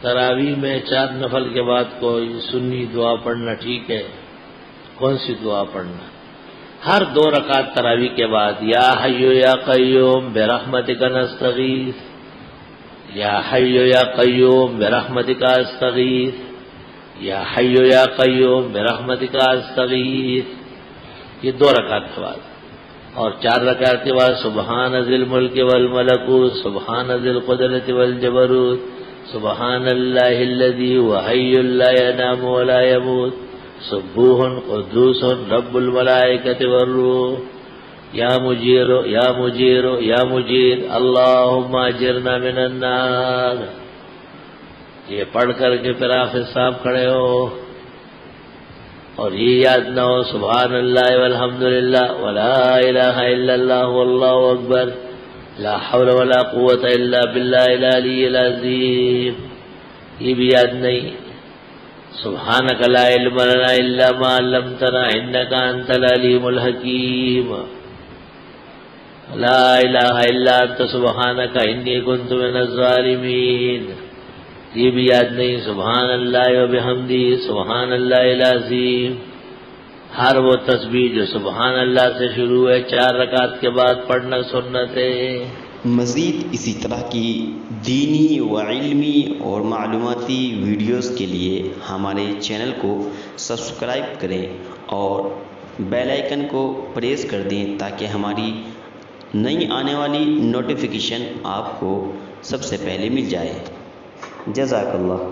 تراویح میں 4 نفل کے بعد کوئی سنی دعا پڑھنا ٹھیک ہے؟ کون سی دعا پڑھنا؟ ہر 2 رکعت تراویح کے بعد یا حی یا قیوم برحمتک نستغیث، یا حی یا قیوم برحمتک استغیث، یا حی یا قیوم برحمتک استغیث، یہ 2 رکعت کے بعد. اور 4 رکعت کے بعد سبحان ذی الملک والملکوت، سبحان ذی القدرۃ والجبروت، سبحان اللہ الذی هو حی لا ینام ولا یموت، سبوح قدوس رب الملائکۃ والروح، یا مجیر یا مجیر یا مجیر اللہم اجرنا من النار. یہ پڑھ کر کے پھر آپ صاحب کھڑے ہو اور یہ یاد نہ ہو سبحان اللہ والحمد للہ ولا الہ الا اللہ واللہ اکبر لا حول ولا قوت الا باللہ العلی العظیم، یہ بھی یاد نہیں. سبحانک لا علم لنا الا ما علمتنا انک انت العلیم الحکیم، لا الہ الا انت سبحانک انی کنت من الظالمین، یہ بھی یاد نہیں. سبحان اللہ و بحمدہ سبحان اللہ العظیم. ہر وہ تسبیح جو سبحان اللہ سے شروع ہے 4 رکعت کے بعد پڑھنا سنت ہے. مزید اسی طرح کی دینی و علمی اور معلوماتی ویڈیوز کے لیے ہمارے چینل کو سبسکرائب کریں اور بیل آئیکن کو پریس کر دیں تاکہ ہماری نئی آنے والی نوٹیفیکیشن آپ کو سب سے پہلے مل جائے. جزاک اللہ.